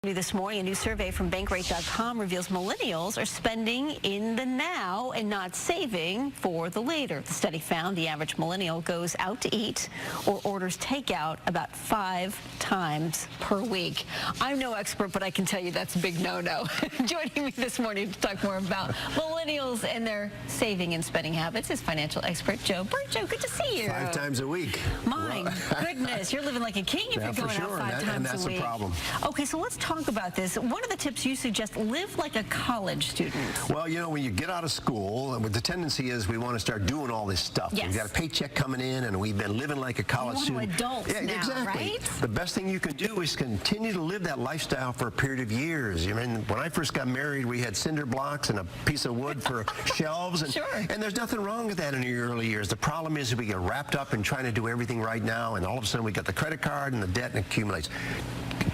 This morning, a new survey from Bankrate.com reveals millennials are spending in the now and not saving for the later. The study found the average millennial goes out to eat or orders takeout about 5 times per week. I'm no expert, but I can tell you that's a big no-no. Joining me this morning to talk more about millennials and their saving and spending habits is financial expert Joe Bert. Joe, good to see you. 5 times a week. My goodness, you're living like a king if you're going out 5 times a week. And that's a problem. Okay, so let's talk about this. One of the tips you suggest, live like a college student. Well, you know, when you get out of school, the tendency is we want to start doing all this stuff. Yes. We've got a paycheck coming in, and we've been living like a college student. Adults now, exactly. Right? The best thing you can do is continue to live that lifestyle for a period of years. I mean, when I first got married, we had cinder blocks and a piece of wood for shelves. And, sure. And there's nothing wrong with that in the early years. The problem is we get wrapped up in trying to do everything right now, and all of a sudden we got the credit card and the debt and accumulates.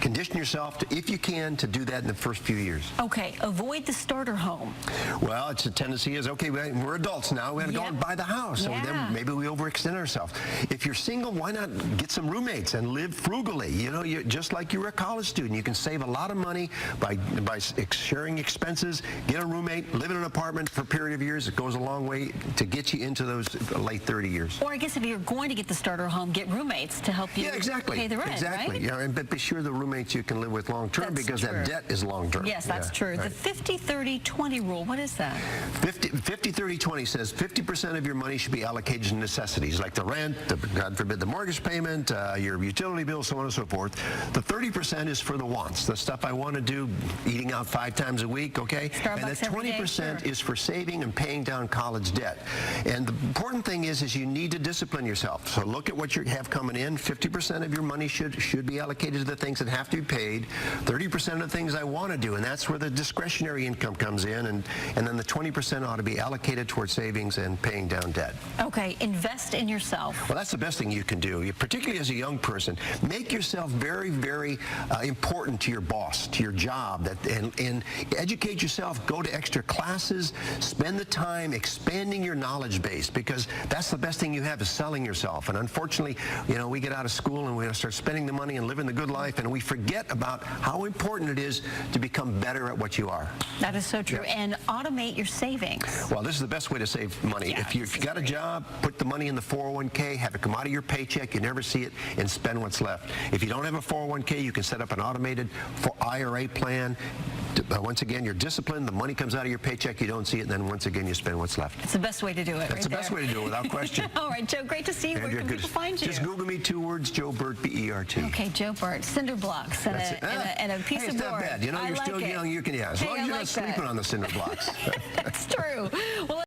Condition yourself, to, if you can, to do that in the first few years. Okay, avoid the starter home. Well, it's a tendency is, okay, we're adults now, we got to go and buy the house. So then maybe we overextend ourselves. If you're single, why not get some roommates and live frugally? You know, just like you were a college student. You can save a lot of money by sharing expenses, get a roommate, live in an apartment for a period of years. It goes a long way to get you into those late 30 years. Or I guess if you're going to get the starter home, get roommates to help you pay the rent, exactly. Right? But be sure the roommates you can live with long term, because that debt is long term. Yes, that's true. Right. The 50-30-20 rule, what is that? 50-30-20 says 50% of your money should be allocated to necessities, like the rent, God forbid, the mortgage payment, your utility bill, so on and so forth. The 30% is for the wants, the stuff I want to do, eating out 5 times a week, okay? Starbucks and the 20% is for saving and paying down college debt. And the important thing is you need to discipline yourself. So look at what you have coming in. 50% of your money should be allocated to the things that have to be paid. 30% of the things I want to do, and that's where the discretionary income comes in, and then the 20% ought to be allocated towards savings and paying down debt. Okay, invest in yourself. Well, that's the best thing you can do, particularly as a young person. Make yourself very, very important to your boss, to your job, and educate yourself, go to extra classes, spend the time expanding your knowledge base, because that's the best thing you have, is selling yourself. And unfortunately, you know, we get out of school and we start spending the money and living the good life, and we forget about how important it is to become better at what you are. That is so true. And automate your savings. Well, this is the best way to save money. Yeah, if you've got a job, put the money in the 401k, have it come out of your paycheck, you never see it, and spend what's left. If you don't have a 401k, you can set up an automated IRA plan. Once again, you're disciplined, the money comes out of your paycheck, you don't see it, and then once again you spend what's left. It's the best way to do it. That's the best way to do it, without question. All right, Joe, great to see you. Where can people find you? Just Google me, 2 words, Joe Bert, B-E-R-T. Okay, Joe Bert, cinder blocks and a piece of board. It's not bad. You know, you're still young, you can, as long as you're not sleeping on the cinder blocks. That's true. Well,